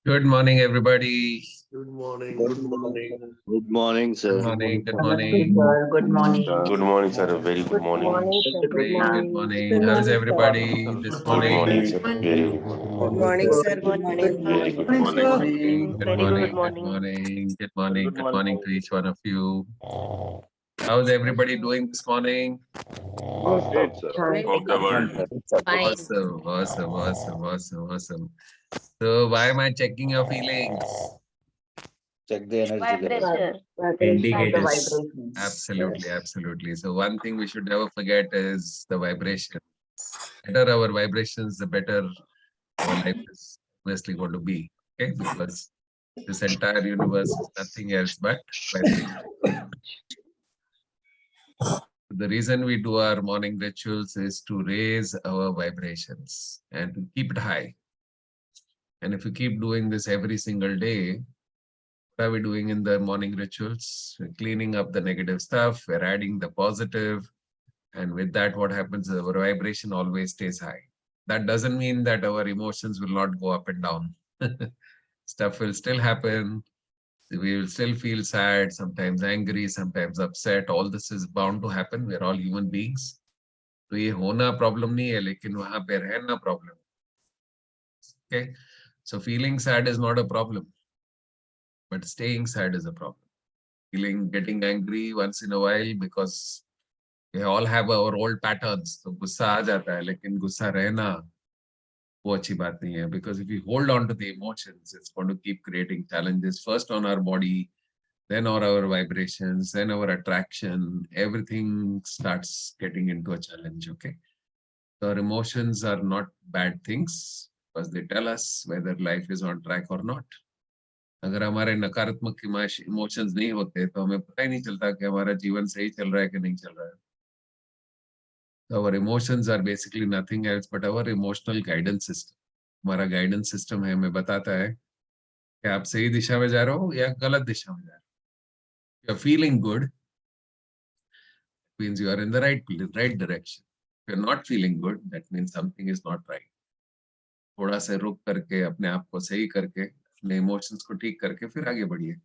Good morning, everybody. Good morning. Good Good morning. morning. Good morning, Good sir. morning. Good Namaste, morning. sir. Good morning. Good morning, sir. A very good Good morning. morning, sir. Good Very good morning. morning. Good How is morning, sir. everybody this Good morning, morning? sir. Very good morning. Good Good, morning, good. sir. Good Good morning. Very good morning. Morning, morning. sir. Good Very good morning. Good morning. morning. Good morning. Good Good morning morning. to each one of you. How's everybody doing this morning? Good. Great, sir. Fine. Of the world. Fine. Awesome. Awesome. Awesome. Awesome. Awesome. So, why am I checking your feelings? Check the energy level. Sir, Pressure. vibration of the Indicators. vibrations. Absolutely. Yes. Absolutely. So, one thing we should never forget is the vibration. Better our vibrations, the better our life is obviously going to be. Okay, because this entire universe is nothing else but vibration. The reason we do our morning rituals is to raise our vibrations and to keep it high. And if we keep doing this every single day, what are we doing in the morning rituals? We're cleaning up the negative stuff, we're adding the positive, and with that, what happens is our vibration always stays high. That doesn't mean that our emotions will not go up and down. Stuff will still happen. We will still feel sad, sometimes angry, sometimes upset. All this is bound to happen. We're all human beings. तो ये होना problem नहीं है लेकिन वहां पे रहना problem. Okay, so feeling sad is not a problem, but staying sad is a problem. Getting angry once in a while because we all have our old patterns. तो गुस्सा आ जाता है लेकिन गुस्सा रहना वो अच्छी बात नहीं है, because if we hold on to the emotions, it's going to keep creating challenges first on our body, then our vibrations, then our attraction, everything starts getting into a challenge. Okay, so our emotions are not bad things because they tell us whether life is on track or not. अगर हमारे नकारात्मक emotions नहीं होते तो हमें पता ही नहीं चलता कि हमारा जीवन सही चल रहा है कि नहीं चल रहा है. So our emotions are basically nothing else but our emotional guidance system. हमारा गाइडेंस सिस्टम है, हमें बताता है कि आप सही दिशा में जा रहे हो या गलत दिशा में जा रहे हो. You're feeling good means you are in the right direction. If you're not feeling good, that means something is not right. थोड़ा सा रुक करके अपने आप को सही करके अपने इमोशंस को ठीक करके फिर आगे बढ़िए.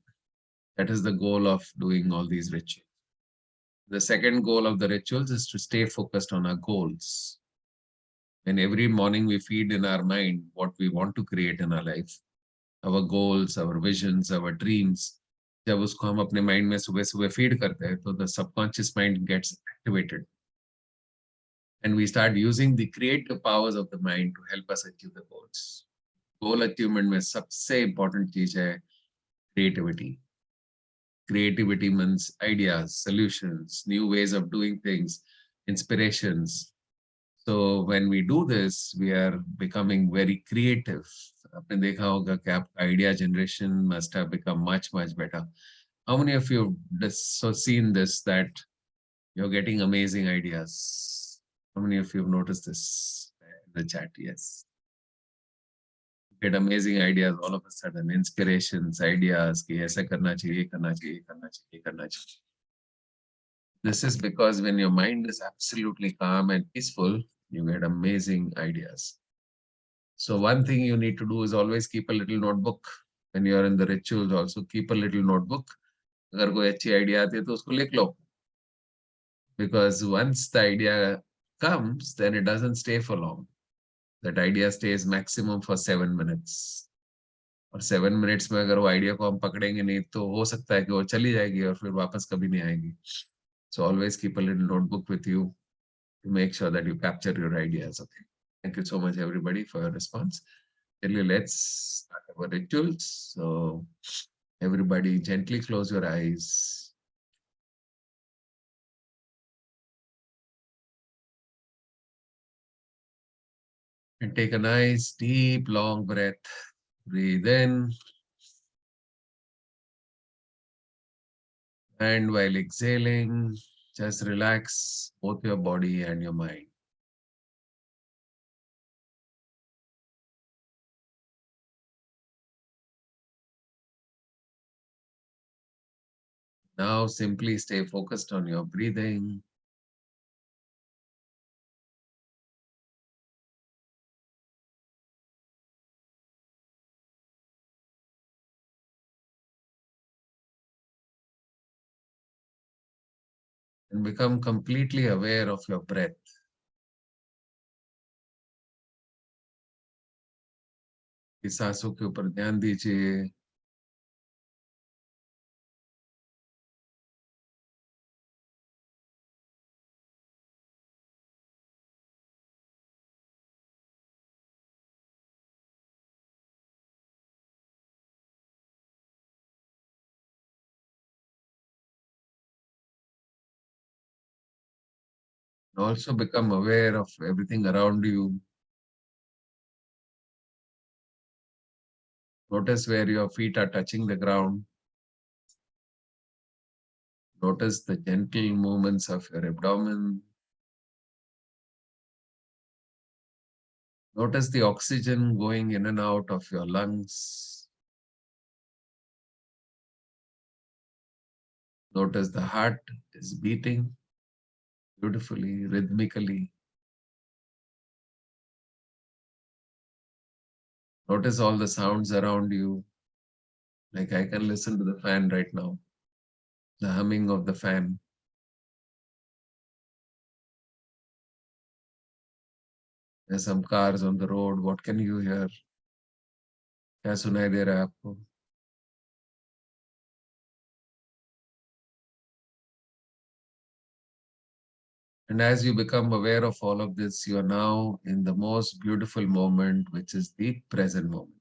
That is the goal of doing all these rituals. The second goal of the rituals is to stay focused on our goals. And every morning we feed in our mind what we want to create in our life, our goals, our visions, our dreams. जब उसको हम अपने mind में सुबह सुबह feed करते हैं तो the subconscious mind gets activated and we start using the creative powers of the mind to help us achieve the goals. Goal achievement में सबसे important चीज है creativity. Creativity means ideas, solutions, new ways of doing things, inspirations. So when we do this, we are becoming very creative. आपने देखा होगा कि आपका idea generation must have become much better. How many of you have seen this, that you're getting amazing ideas? How many of you have noticed this in the chat? Yes. Get amazing ideas all of a sudden, inspirations, ideas कि ऐसा करना चाहिए, करना चाहिए, करना चाहिए, करना चाहिए. This is because when your mind is absolutely calm and peaceful, you get amazing ideas. So one thing you need to do is always keep a little notebook. When you are in the rituals, also keep a little notebook. अगर कोई अच्छी idea आती है तो उसको लिख लो. Because once the idea comes, then it doesn't stay for long. That idea stays maximum for 7 minutes. और 7 minutes में अगर वो idea को हम पकड़ेंगे नहीं तो हो सकता है कि वो चली जाएगी और फिर वापस कभी नहीं आएगी. So always keep a little notebook with you to make sure that you capture your ideas. Okay. Thank you so much, everybody, for your response. Let's start our rituals. So everybody gently close your eyes. And take a nice, deep, long breath. Breathe in. And while exhaling, just relax both your body and your mind. Now simply stay focused on your breathing. and become completely aware of your breath. कि सांसों के ऊपर ध्यान दीजिए. Also become aware of everything around you. Notice where your feet are touching the ground. Notice the gentle movements of your abdomen. Notice the oxygen going in and out of your lungs. Notice the heart is beating beautifully, rhythmically. Notice all the sounds around you. Like I can listen to the fan right now, the humming of the fan. There's some cars on the road. What can you hear? क्या सुनाई दे रहा है आपको? And as you become aware of all of this, you are now in the most beautiful moment, which is the present moment.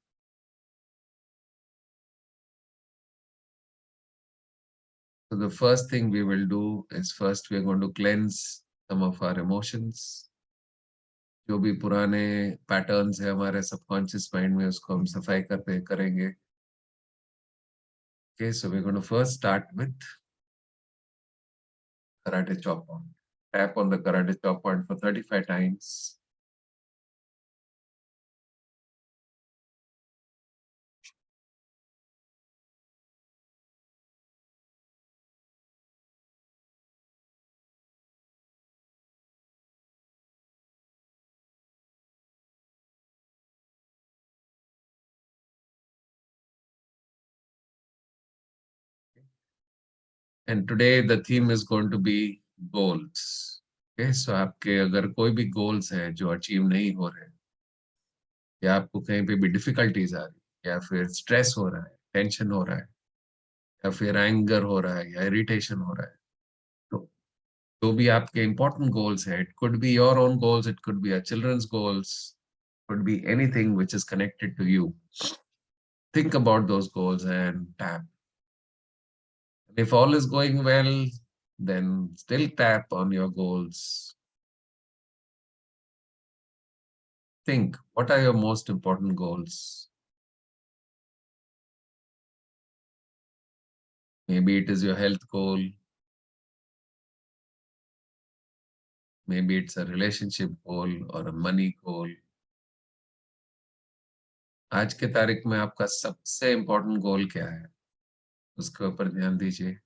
So the first thing we will do is first we are going to cleanse some of our emotions. जो भी पुराने patterns है हमारे subconscious mind में उसको हम सफाई करते करेंगे. Okay, so we're going to first start with karate chop point. Tap on the karate chop point for 35 times. And today the theme is going to be goals. Okay, so आपके अगर कोई भी goals है जो achieve नहीं हो रहे, या आपको कहीं पे भी difficulties आ रही, या फिर stress हो रहा है, tension हो रहा है, या फिर anger हो रहा है, या irritation हो रहा है, तो जो भी आपके important goals है, it could be your own goals, it could be your children's goals, could be anything which is connected to you. Think about those goals and tap. If all is going well, then still tap on your goals. Think, what are your most important goals? Maybe it is your health goal. Maybe it's a relationship goal or a money goal. आज के तारीख में आपका सबसे important goal क्या है? उसके ऊपर ध्यान दीजिए.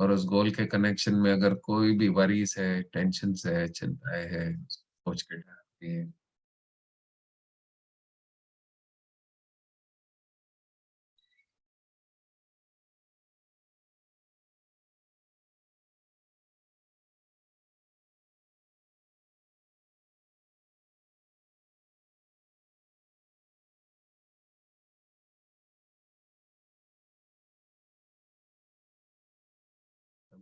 और उस गोल के कनेक्शन में अगर कोई भी वरीज है, टेंशन्स है, चिंताएं है, सोच के डालिए.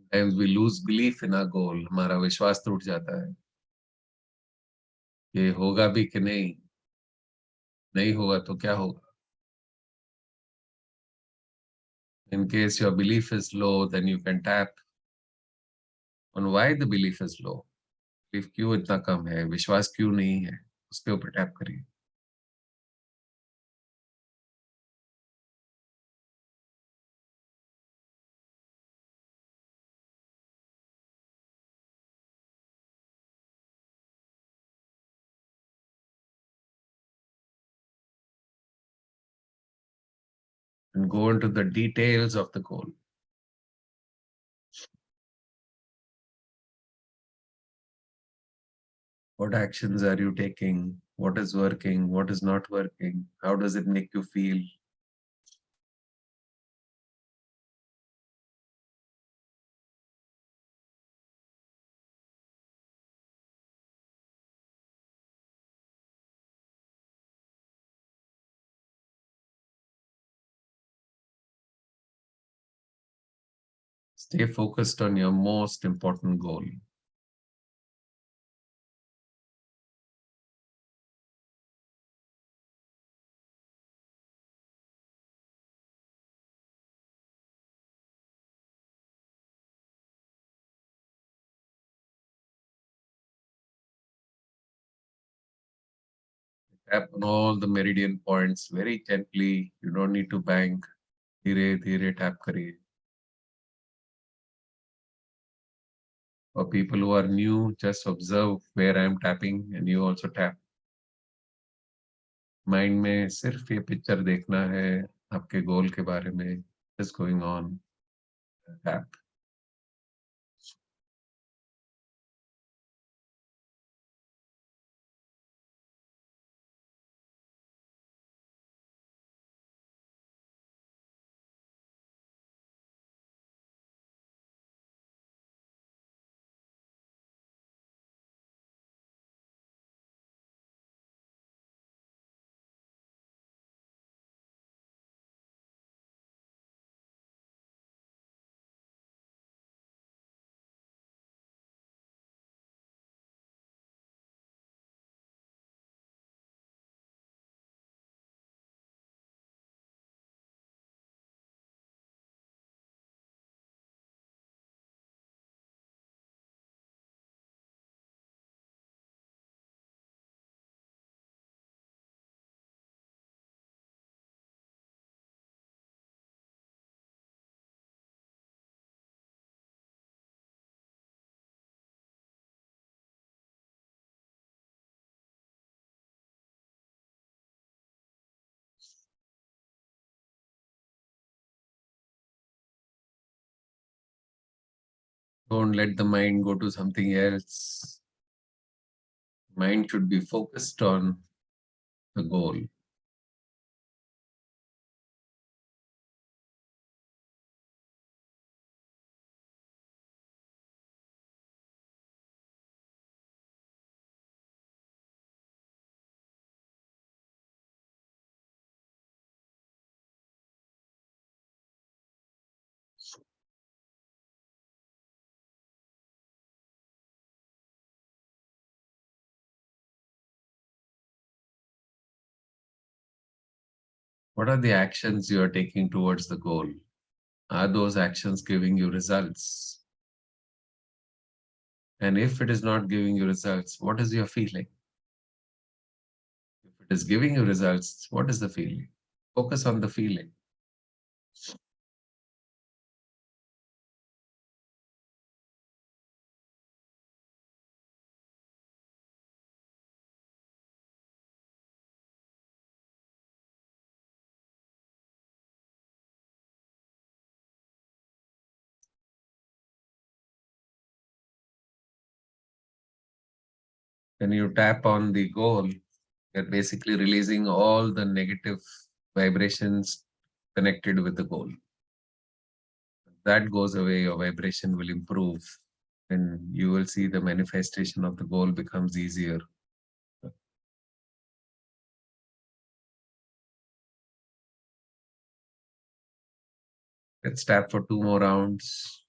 Sometimes we lose belief in our goal. हमारा विश्वास टूट जाता है. ये होगा भी कि नहीं, नहीं होगा तो क्या होगा? In case your belief is low, then you can tap on why the belief is low. Belief क्यों इतना कम है, विश्वास क्यों नहीं है, उसके ऊपर टैप करिए. And go into the details of the goal. What actions are you taking? what is working, what is not working, how does it make you feel. Stay focused on your most important goal. Tap on all the meridian points very gently. You don't need to bang. धीरे धीरे tap करिए. For people who are new, just observe where I am tapping and you also tap. Mind में सिर्फ ये picture देखना है आपके गोल के बारे में. Just going on. Tap. Don't let the mind go to something else. Mind should be focused on the goal. What are the actions you are taking towards the goal? Are those actions giving you results? And if it is not giving you results, what is your feeling? If it is giving you results, what is the feeling? Focus on the feeling. When you tap on the goal, you're basically releasing all the negative vibrations connected with the goal. That goes away, your vibration will improve, and you will see the manifestation of the goal becomes easier. Let's tap for 2 more rounds.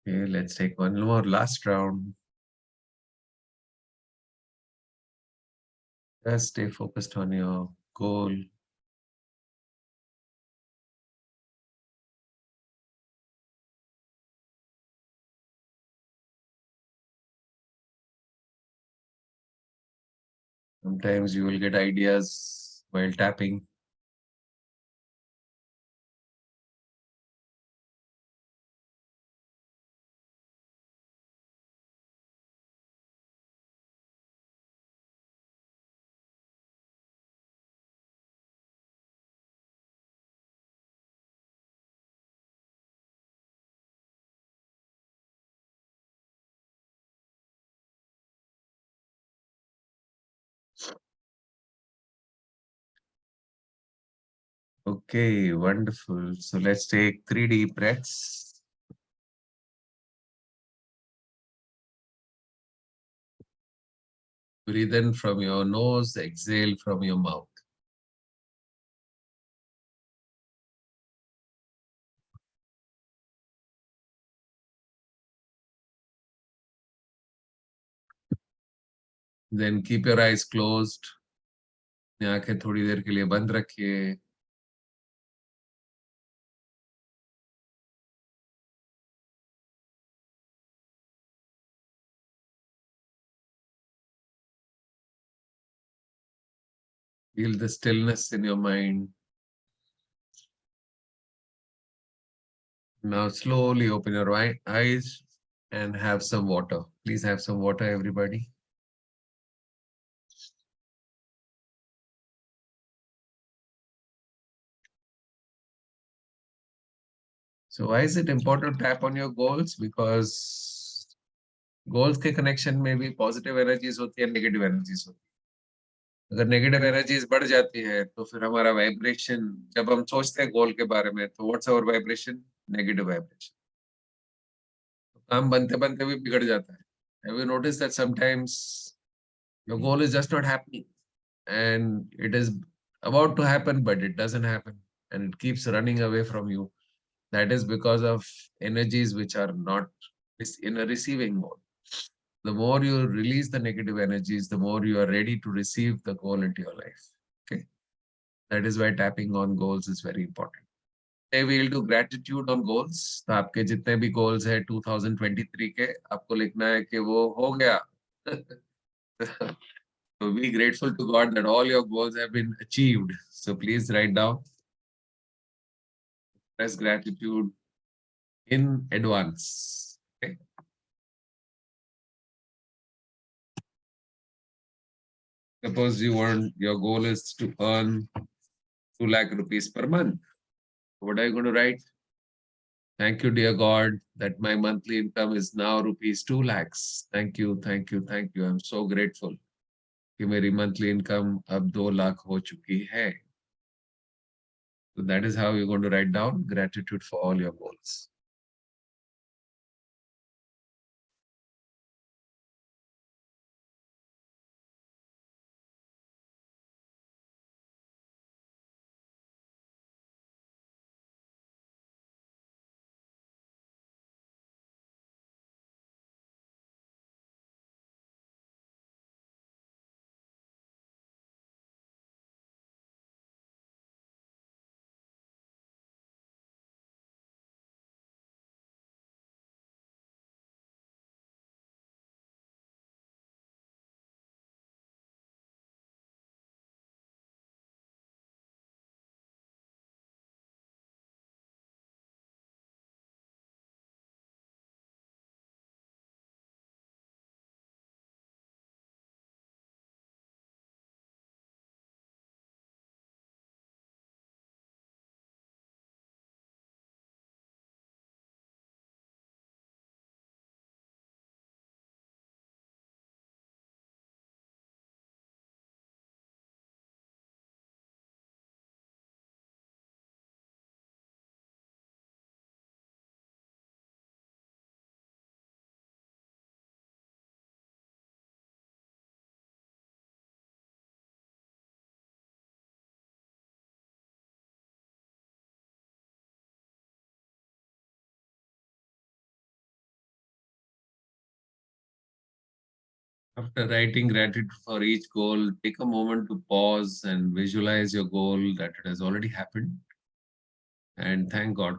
Okay, let's take one more last round. Just stay focused on your goal. Sometimes you will get ideas while tapping. Okay, wonderful. So let's take 3 deep breaths. Breathe in from your nose, exhale from your mouth. Then keep your eyes closed. आंखें थोड़ी देर के लिए बंद रखिए. Feel the stillness in your mind. Now slowly open your eyes and have some water. Please have some water, everybody. So why is it important to tap on your goals? Because goals के connection में भी positive energies होती है, negative energies होती है. अगर negative energies बढ़ जाती है तो फिर हमारा vibration, जब हम सोचते हैं goal के बारे में, तो what's our vibration? Negative vibration. काम बनते बनते भी बिगड़ जाता है. Have you noticed that sometimes your goal is just not happening and it is about to happen but it doesn't happen and it keeps running away from you? That is because of energies which are not in a receiving mode. The more you release the negative energies, the more you are ready to receive the goal into your life. Okay, that is why tapping on goals is very important. Today we will do gratitude on goals. तो आपके जितने भी goals है 2023 के, आपको लिखना है कि वो हो गया. So be grateful to God that all your goals have been achieved. So please write down. Express gratitude in advance. Okay. Suppose your goal is to earn 2 lakh rupees per month. What are you going to write? Thank you, dear God, that my monthly income is now rupees 2 lakhs. Thank you, thank you, thank you. I'm so grateful कि मेरी monthly income अब 2 lakh हो चुकी है. So that is how you're going to write down gratitude for all your goals. After writing gratitude for each goal, take a moment to pause and visualize your goal that it has already happened and thank God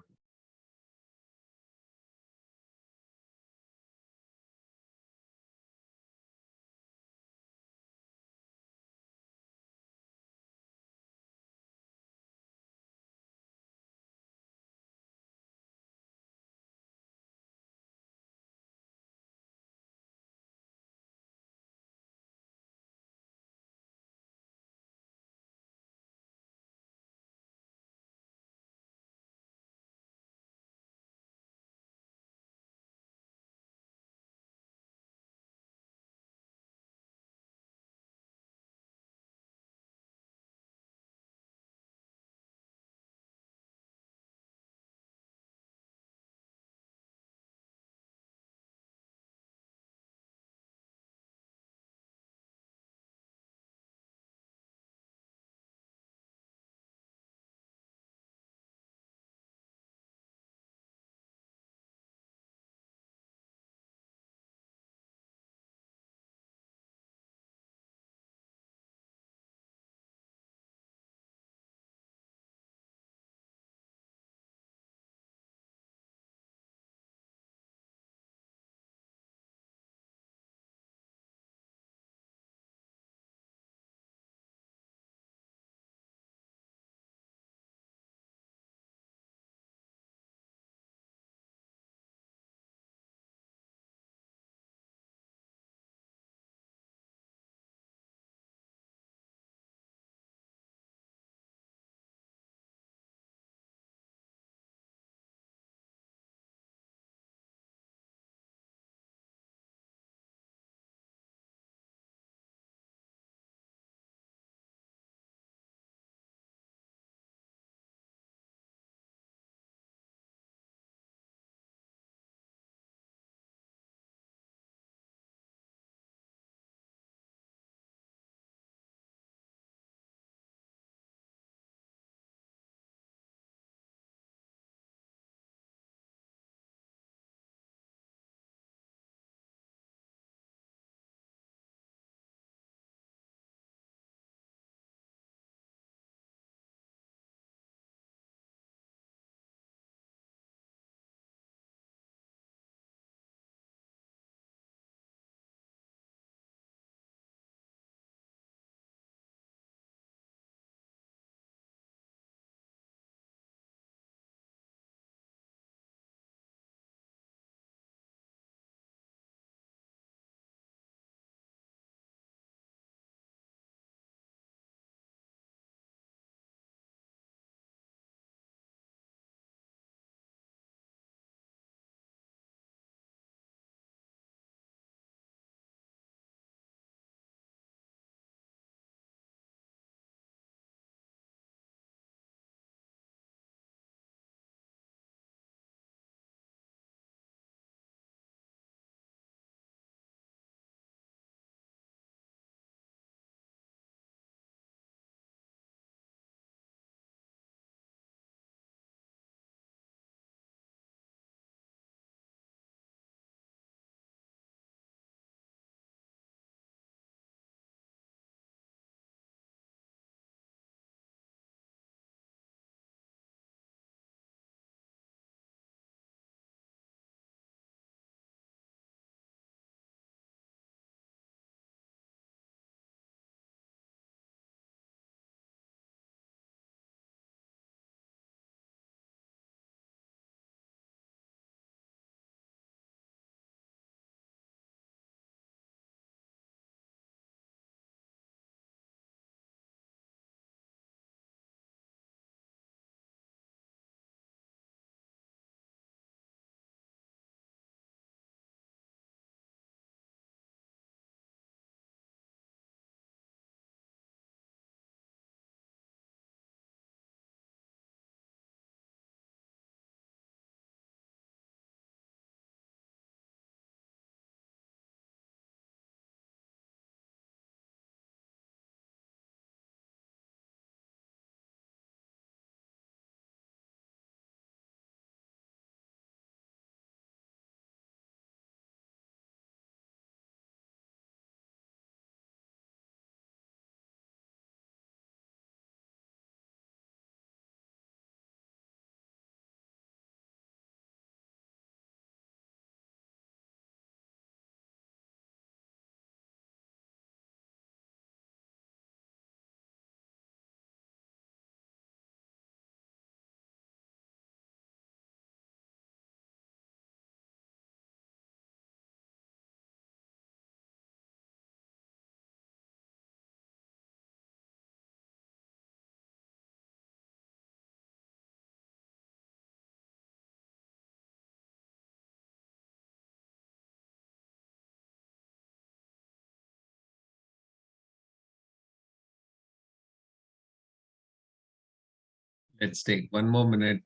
Let's take one more minute.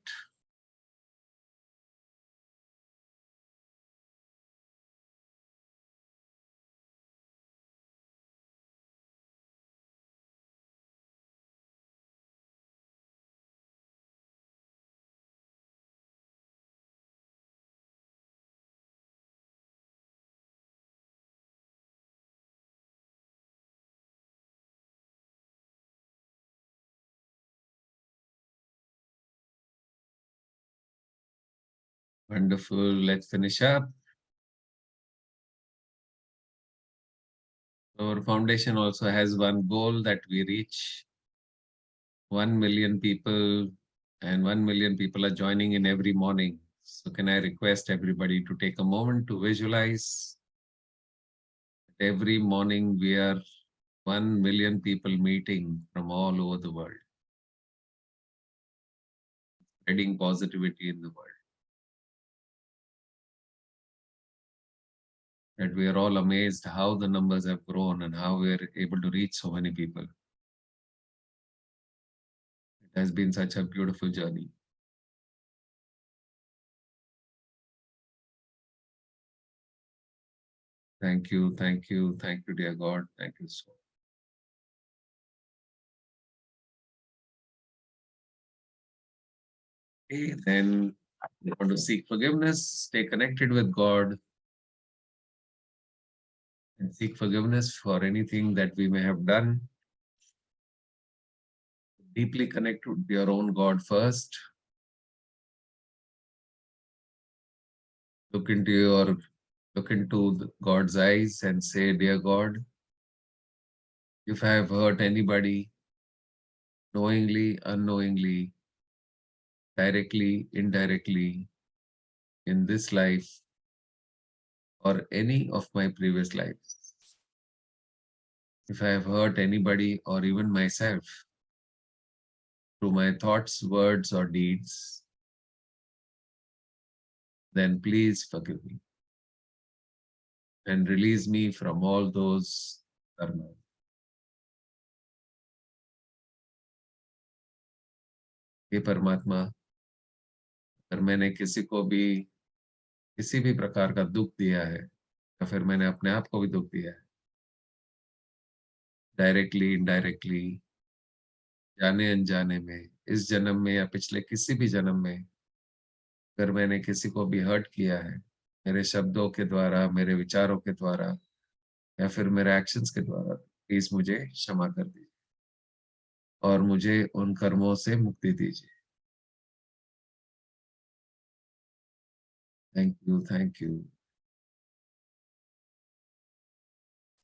Wonderful. Let's finish up. Our foundation also has one goal that we reach 1 million people, and 1 million people are joining in every morning. So can I request everybody to take a moment to visualize that every morning we are 1 million people meeting from all over the world, spreading positivity in the world. That we are all amazed how the numbers have grown and how we are able to reach so many people. It has been such a beautiful journey. Thank you, thank you, thank you, dear God. Thank you so much. Okay, then you want to seek forgiveness, stay connected with God, and seek forgiveness for anything that we may have done. Deeply connect with your own God first. Look into God's eyes and say, dear God, if I have hurt anybody, knowingly, unknowingly, directly, indirectly, in this life or any of my previous lives, if I have hurt anybody or even myself through my thoughts, words, or deeds, then please forgive me and release me from all those karma. हे परमात्मा, अगर मैंने किसी को भी किसी भी प्रकार का दुख दिया है या फिर मैंने अपने आप को भी दुख दिया है, डायरेक्टली, इनडायरेक्टली, जाने अनजाने में, इस जन्म में या पिछले किसी भी जन्म में, अगर मैंने किसी को भी हर्ट किया है, मेरे शब्दों के द्वारा, मेरे विचारों के द्वारा या फिर मेरे एक्शंस के द्वारा, प्लीज मुझे क्षमा कर दीजिए और मुझे उन कर्मों से मुक्ति दीजिए. Thank you, thank you.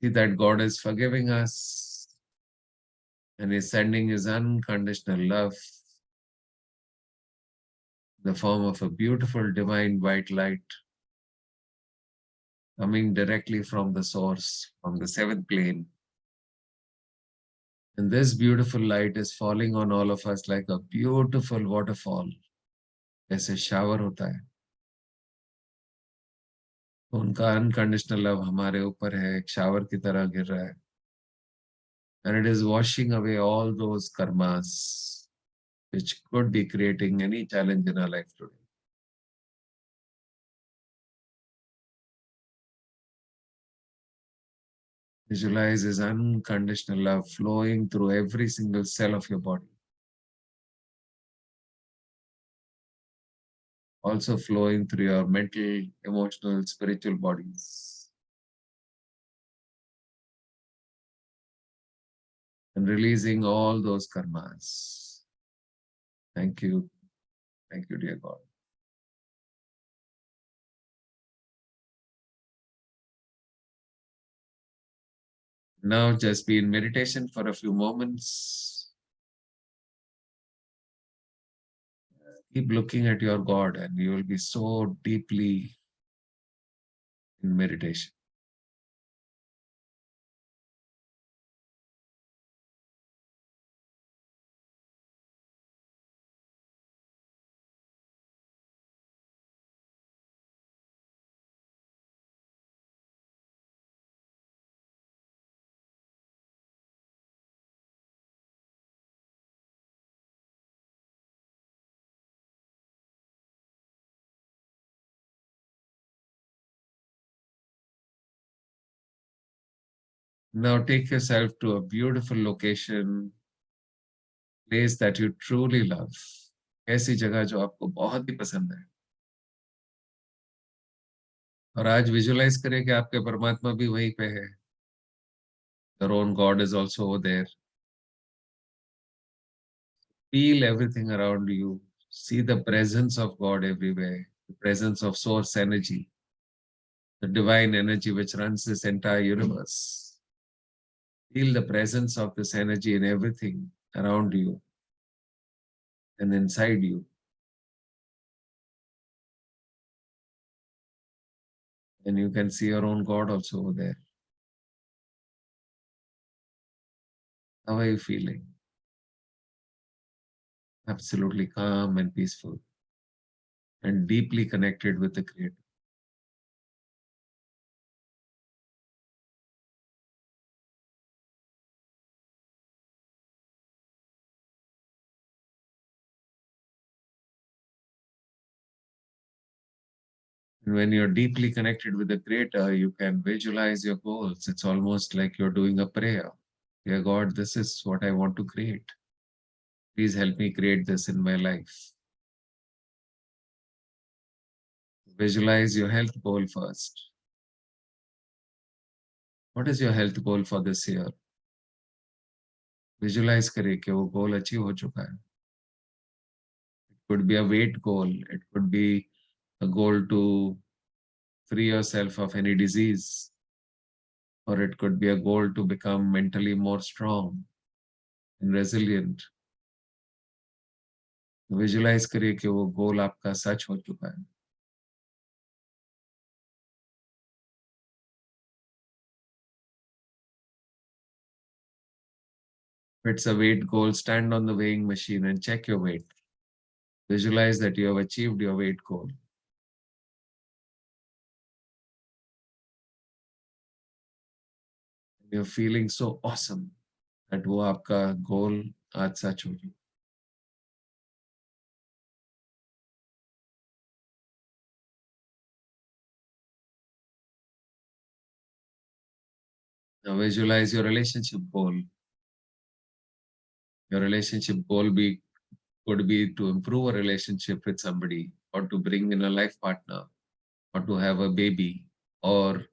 See that God is forgiving us and is sending his unconditional love in the form of a beautiful divine white light coming directly from the source, from the seventh plane. And this beautiful light is falling on all of us like a beautiful waterfall. जैसे shower होता है. तो उनका unconditional love हमारे ऊपर है, एक shower की तरह गिर रहा है. And it is washing away all those karmas which could be creating any challenge in our life today. Visualize his unconditional love flowing through every single cell of your body. Also flowing through your mental, emotional, spiritual bodies. And releasing all those karmas. Thank you. Thank you, dear God. Now just be in meditation for a few moments. Keep looking at your God and you will be so deeply in meditation. Now take yourself to a beautiful location, place that you truly love. ऐसी जगह जो आपको बहुत ही पसंद है. और आज visualise करें कि आपके परमात्मा भी वहीं पे है. Your own God is also over there. Feel everything around you. See the presence of God everywhere. The presence of source energy. The divine energy which runs this entire universe. Feel the presence of this energy in everything around you and inside you. And you can see your own God also over there. How are you feeling? Absolutely calm and peaceful and deeply connected with the Creator. And when you're deeply connected with the Creator, you can visualize your goals. It's almost like you're doing a prayer. Dear God, this is what I want to create. Please help me create this in my life. Visualize your health goal first. What is your health goal for this year? Visualize करें कि वो goal achieve हो चुका है. It could be a weight goal. It could be a goal to free yourself of any disease. Or it could be a goal to become mentally more strong and resilient. Visualize करिए कि वो goal आपका सच हो चुका है. If it's a weight goal, stand on the weighing machine and check your weight. Visualize that you have achieved your weight goal. You're feeling so awesome that वो आपका goal आज सच हो गया. Now visualize your relationship goal. Your relationship goal could be to improve a relationship with somebody, or to bring in a life partner, or to have a baby, or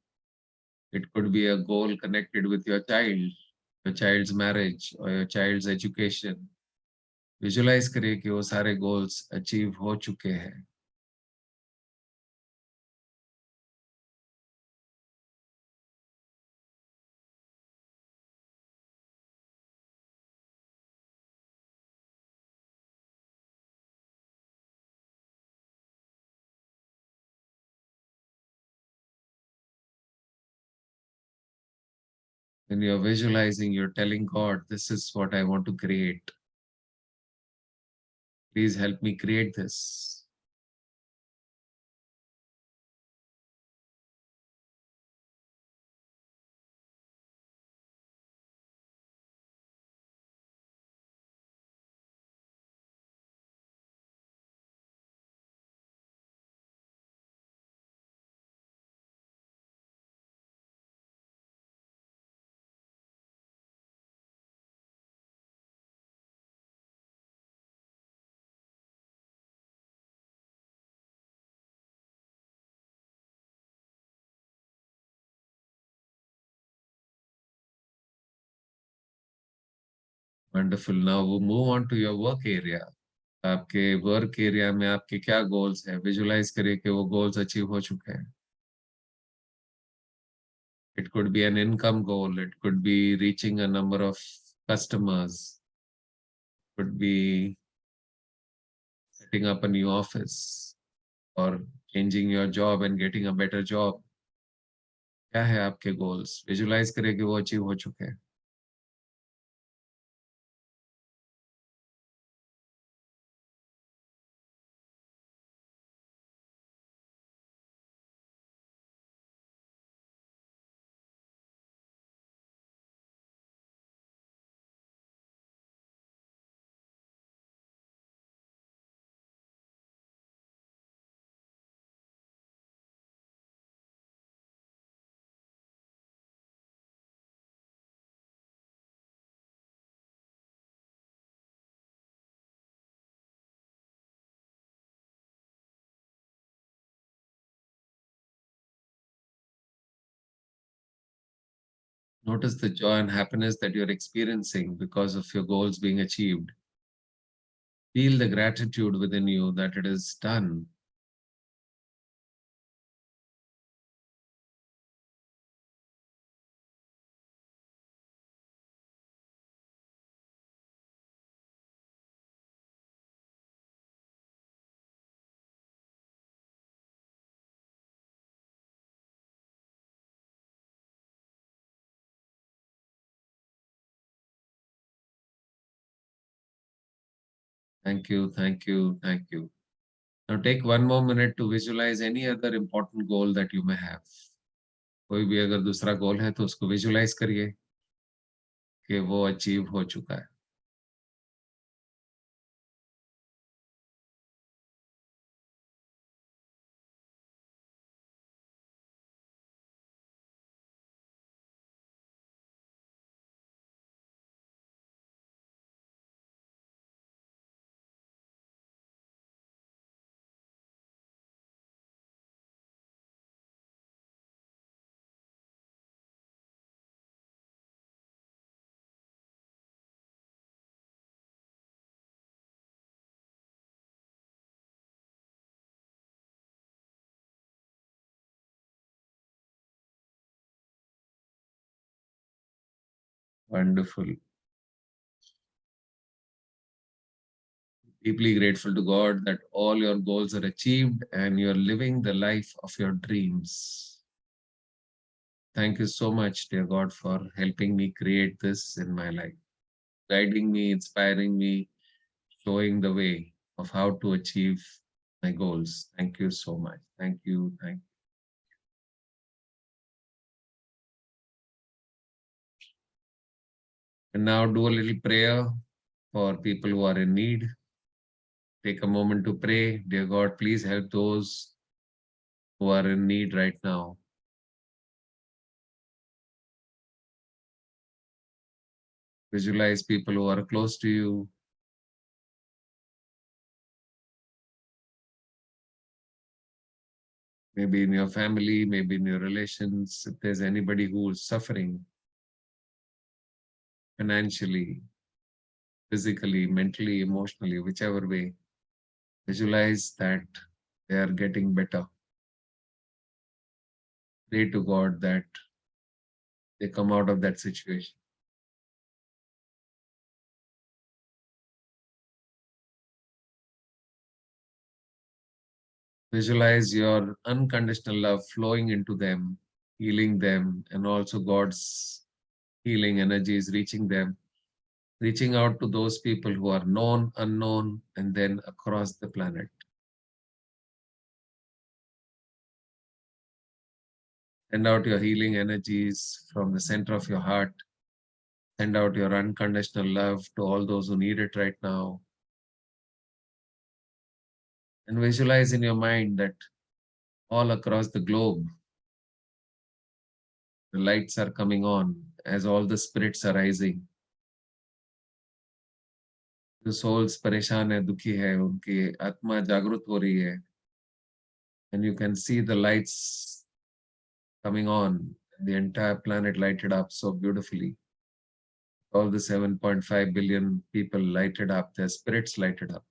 it could be a goal connected with your child's marriage, or your child's education. Visualize करिए कि वो सारे goals achieve हो चुके हैं. When you're visualizing, you're telling God, this is what I want to create. Please help me create this. Wonderful. Now we'll move on to your work area. आपके work area में आपके क्या goals हैं? Visualise करिए कि वो goals achieve हो चुके हैं. It could be an income goal. It could be reaching a number of customers. It could be setting up a new office or changing your job and getting a better job. क्या है आपके goals? Visualise करिए कि वो achieve हो चुके हैं. Notice the joy and happiness that you're experiencing because of your goals being achieved. Feel the gratitude within you that it is done. Thank you, thank you, thank you. Now take one more minute to visualize any other important goal that you may have. कोई भी अगर दूसरा गोल है तो उसको visualise करिए कि वो अचीव हो चुका है. Wonderful. Deeply grateful to God that all your goals are achieved and you're living the life of your dreams. Thank you so much, dear God, for helping me create this in my life, guiding me, inspiring me, showing the way of how to achieve my goals. Thank you so much. Thank you. Thank you. And now do a little prayer for people who are in need. Take a moment to pray. Dear God, please help those who are in need right now. Visualize people who are close to you. Maybe in your family, maybe in your relations. If there's anybody who is suffering financially, physically, mentally, emotionally, whichever way, visualize that they are getting better. Pray to God that they come out of that situation. Visualize your unconditional love flowing into them, healing them, and also God's healing energies reaching them, reaching out to those people who are known, unknown, and then across the planet. Send out your healing energies from the center of your heart. Send out your unconditional love to all those who need it right now. And visualize in your mind that all across the globe, the lights are coming on as all the spirits are rising. जो souls परेशान है, दुखी है, उनकी आत्मा जागृत हो रही है. And you can see the lights coming on, the entire planet lighted up so beautifully. All the 7.5 billion people lighted up, their spirits lighted up.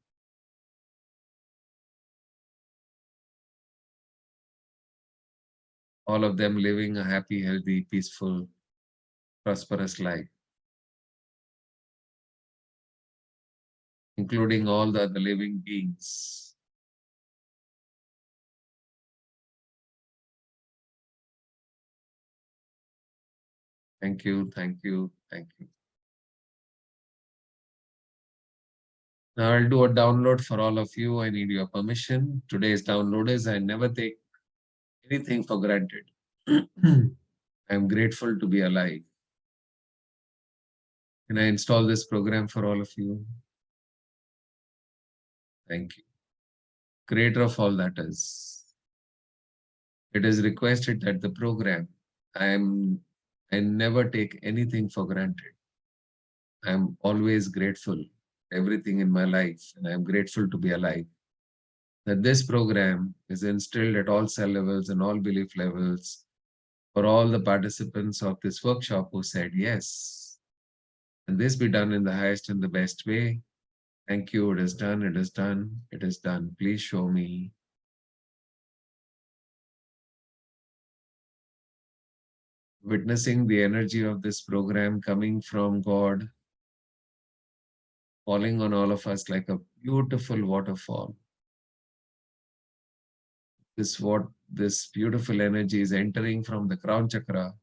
All of them living a happy, healthy, peaceful, prosperous life, including all the other living beings. Thank you, thank you, thank you. Now I'll do a download for all of you. I need your permission. Today's download is I never take anything for granted. I'm grateful to be alive. Can I install this program for all of you? Thank you. Creator of all that is. It is requested that the program, I never take anything for granted. I'm always grateful for everything in my life, and I'm grateful to be alive. That this program is instilled at all cell levels and all belief levels For all the participants of this workshop who said yes, and this be done in the highest and the best way. Thank you. It is done. It is done. It is done. Please show me. Witnessing the energy of this program coming from God, falling on all of us like a beautiful waterfall. This beautiful energy is entering from the crown chakra,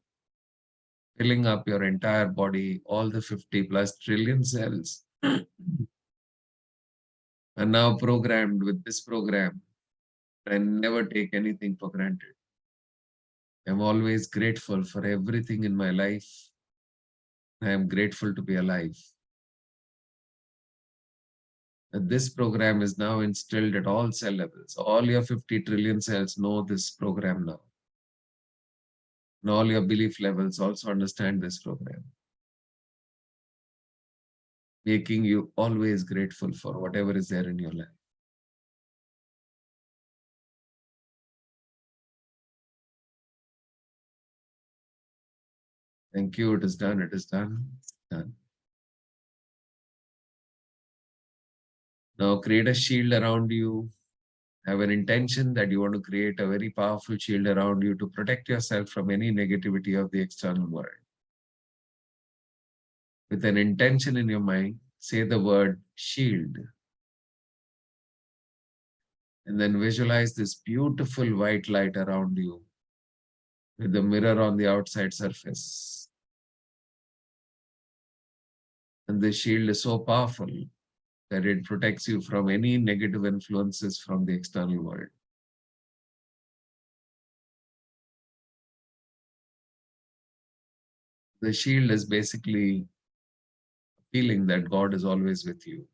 filling up your entire body, all the 50 plus trillion cells are now programmed with this program. I never take anything for granted. I'm always grateful for everything in my life. I am grateful to be alive. And this program is now instilled at all cell levels. All your 50 trillion cells know this program now. And all your belief levels also understand this program, making you always grateful for whatever is there in your life. Thank you. It is done. It is done. It's done. Now create a shield around you. Have an intention that you want to create a very powerful shield around you to protect yourself from any negativity of the external world. With an intention in your mind, say the word shield. And then visualize this beautiful white light around you with the mirror on the outside surface. And this shield is so powerful that it protects you from any negative influences from the external world. The shield is basically a feeling that God is always with you.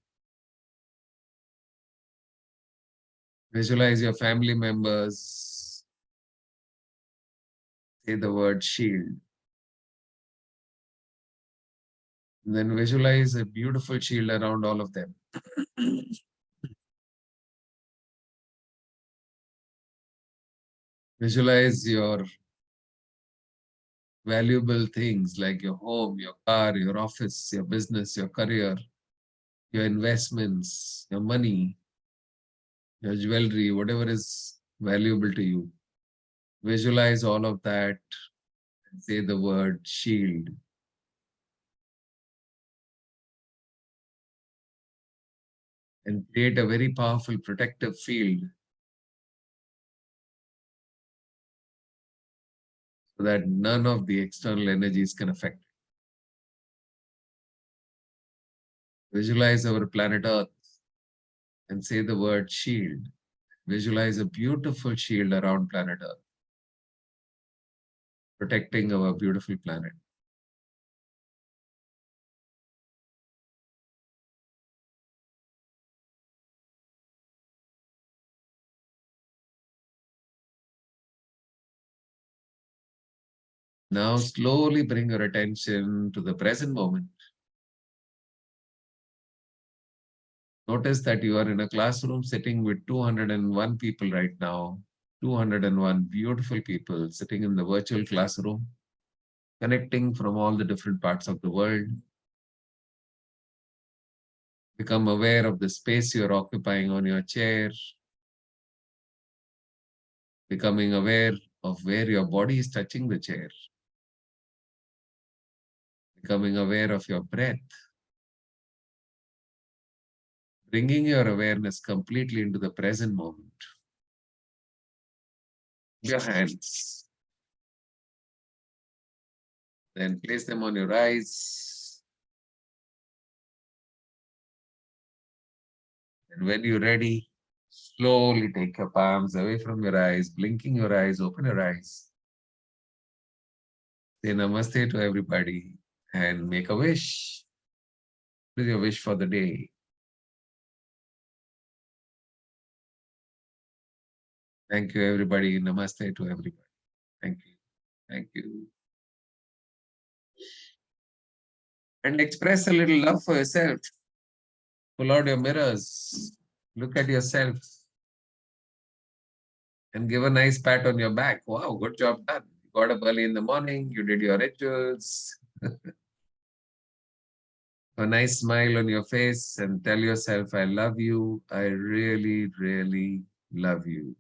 Visualize your family members. Say the word shield. And then visualize a beautiful shield around all of them. Visualize your valuable things like your home, your car, your office, your business, your career, your investments, your money, your jewelry, whatever is valuable to you. Visualize all of that and say the word shield. And create a very powerful protective field so that none of the external energies can affect it. Visualize our planet Earth and say the word shield. Visualize a beautiful shield around planet Earth, protecting our beautiful planet. Now slowly bring your attention to the present moment. Notice that you are in a classroom sitting with 201 people right now. 201 beautiful people sitting in the virtual classroom, connecting from all the different parts of the world. Become aware of the space you're occupying on your chair. Becoming aware of where your body is touching the chair. Becoming aware of your breath. Bringing your awareness completely into the present moment. Your hands. Then place them on your eyes. And when you're ready, slowly take your palms away from your eyes, blinking your eyes, open your eyes. Say namaste to everybody and make a wish. What is your wish for the day? Thank you, everybody. Namaste to everybody. Thank you. Thank you. And express a little love for yourself. Pull out your mirrors. Look at yourself. And give a nice pat on your back. Wow, good job done. You got up early in the morning, you did your rituals. A nice smile on your face and tell yourself, I love you. I really, really love you.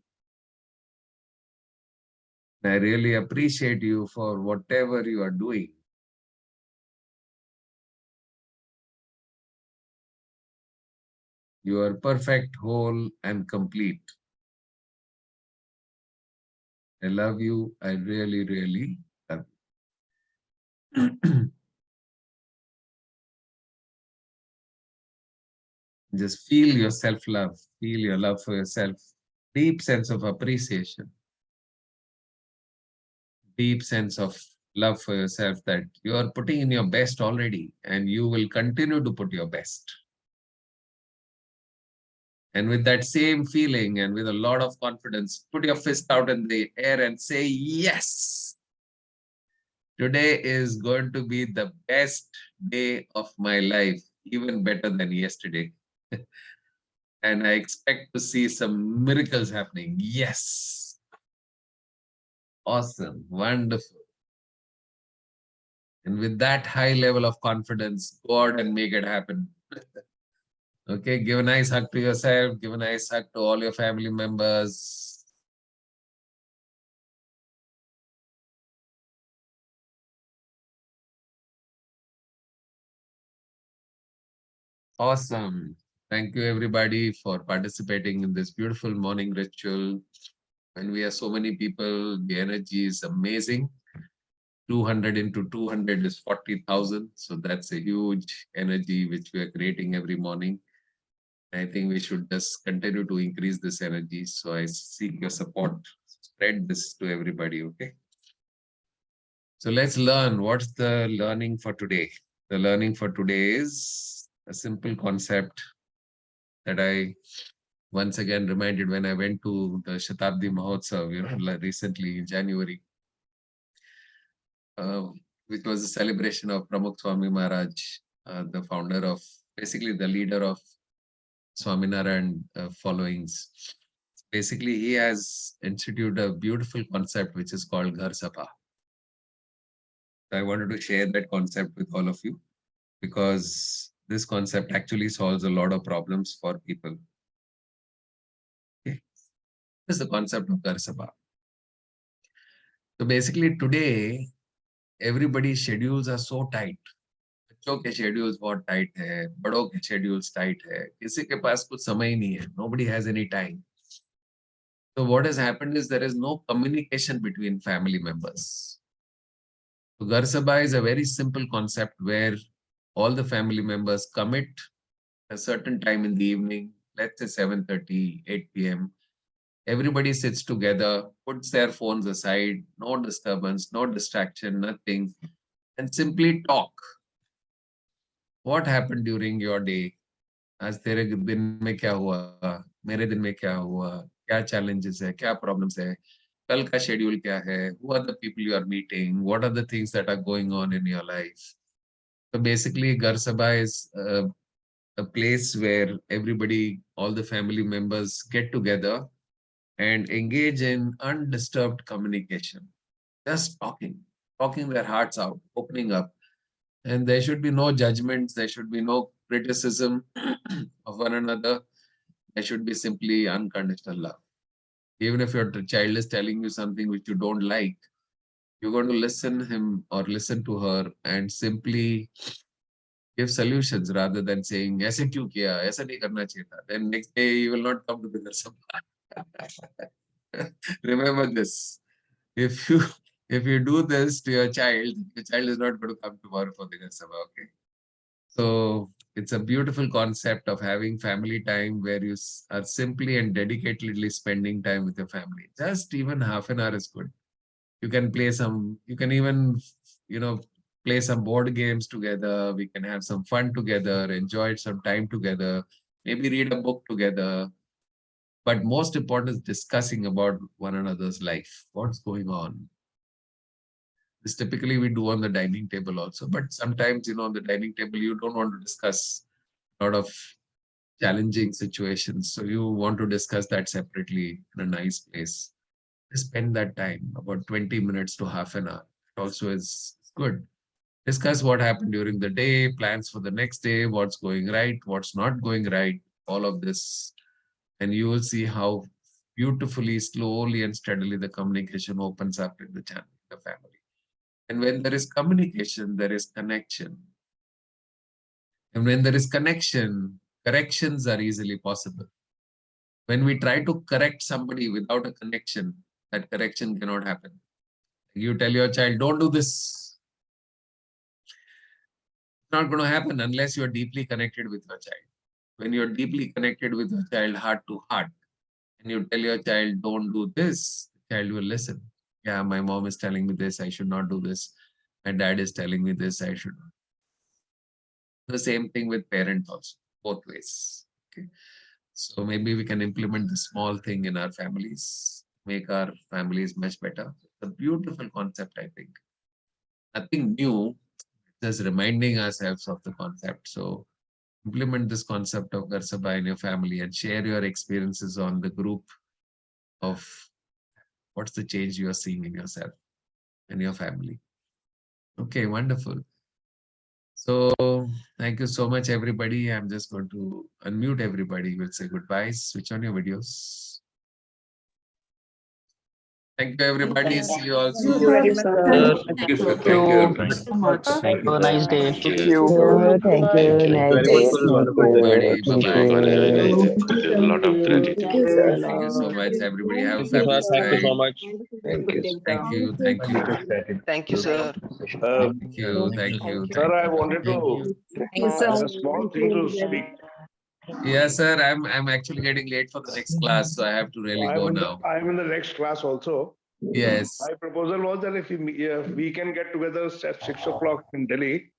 I really appreciate you for whatever you are doing. You are perfect, whole, and complete. I love you. I really, really love you. Just feel your self-love. Feel your love for yourself. Deep sense of appreciation. Deep sense of love for yourself that you are putting in your best already and you will continue to put your best. And with that same feeling and with a lot of confidence, put your fist out in the air and say, yes, today is going to be the best day of my life, even better than yesterday. And I expect to see some miracles happening. Yes. Awesome. Wonderful. And with that high level of confidence, go out and make it happen. Okay, give a nice hug to yourself, give a nice hug to all your family members. Awesome. Thank you everybody for participating in this beautiful morning ritual. When we are so many people, the energy is amazing. 200 into 200 is 40,000. So that's a huge energy which we are creating every morning. I think we should just continue to increase this energy. So I seek your support. Spread this to everybody, okay? So let's learn. What's the learning for today? The learning for today is a simple concept that I once again reminded when I went to the Shatabdi Mahotsav, recently in January, which was a celebration of Pramukh Swami Maharaj, the founder of, basically the leader of Swaminarayan followings. Basically, he has instituted a beautiful concept which is called Ghar Sabha. I wanted to share that concept with all of you because this concept actually solves a lot of problems for people. Okay. This is the concept of Ghar Sabha. So basically today, everybody's schedules are so tight. बच्चों के schedules बहुत tight है, बड़ों के schedules tight है, किसी के पास कुछ समय ही नहीं है. Nobody has any time. So what has happened is there is no communication between family members. So Ghar Sabha is a very simple concept where all the family members commit a certain time in the evening, let's say 7:30, 8 p.m. Everybody sits together, puts their phones aside, no disturbance, no distraction, nothing, and simply talk. What happened during your day? आज तेरे दिन में क्या हुआ? मेरे दिन में क्या हुआ? क्या challenges है? क्या problems है? कल का schedule क्या है? Who are the people you are meeting? What are the things that are going on in your life? So basically, Ghar Sabha is a place where everybody, all the family members get together and engage in undisturbed communication. Just talking their hearts out, opening up. And there should be no judgments. There should be no criticism of one another. There should be simply unconditional love. Even if your child is telling you something which you don't like, you're going to listen him or listen to her and simply give solutions rather than saying, ऐसे क्यों किया? ऐसा नहीं करना चाहिए था. Then next day you will not come to the Ghar Sabha. Remember this. If you do this to your child is not going to come tomorrow for the Ghar Sabha, okay? So it's a beautiful concept of having family time where you are simply and dedicatedly spending time with your family. Just even half an hour is good. You can play you can even, play some board games together. We can have some fun together, enjoy some time together, maybe read a book together. But most important is discussing about one another's life. What's going on? This typically we do on the dining table also, but sometimes, on the dining table, you don't want to discuss a lot of challenging situations. So you want to discuss that separately in a nice place. spend that time, about 20 minutes to half an hour. It also is good. Discuss what happened during the day, plans for the next day, what's going right, what's not going right, all of this. And you will see how beautifully, slowly, and steadily the communication opens up in the channel, the family. And when there is communication, there is connection. And when there is connection, corrections are easily possible. When we try to correct somebody without a connection, that correction cannot happen. You tell your child, don't do this. It's not going to happen unless you're deeply connected with your child. When you're deeply connected with your child, heart to heart, and you tell your child, don't do this, the child will listen. Yeah, my mom is telling me this, I should not do this. My dad is telling me this, I should not. The same thing with parents also, both ways. Okay. So maybe we can implement this small thing in our families, make our families much better. It's a beautiful concept, I think. Nothing new, just reminding ourselves of the concept. So implement this concept of Ghar Sabha in your family and share your experiences on the group of what's the change you are seeing in yourself and your family. Okay, wonderful. So thank you so much, everybody. I'm just going to unmute everybody. We'll say goodbye. Switch on your videos. Thank you, everybody. See you all soon. Thank you, sir. Thank you, sir. Thank you. Thank you so Thank much. you. Have a nice day. Thank you. Thank you. Thank Thank you. you. Nice Very day. wonderful, wonderful day. Everybody, Thank Thank you. bye-bye. Very, very nice day. Thank A lot of gratitude. you, Thank you so much, everybody. Have a Thank you, sir. fabulous Thank you so time. much. Thank you. Thank you. Thank you. Thank you, sir. Thank you. Thank you. Sir, Thank I you. wanted to add a small thing to speak. Yes, sir. I'm actually getting late for the next class, so I have to really go now. I'm in the next class also. Yes. My proposal was that if we can get together at 6 o'clock in Delhi,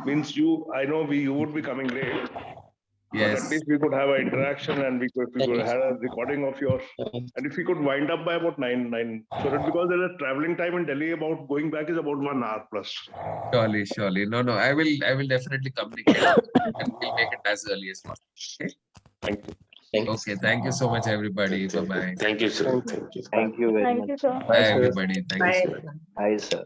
means I know you would be coming late, but Yes. at least we could have an interaction and we could have a recording of yours. And if we could wind up by about 9, so that because there's a traveling time in Delhi about going back is about 1 hour plus. Surely, surely. No, I will definitely communicate and we'll make it as early as possible. Okay. Thank you. Thank you. Okay. Thank you so much, everybody. Bye bye. Thank you, sir. Thank you. Thank you very Thank much. you, sir. Bye, everybody. Thank you so much. Bye, sir.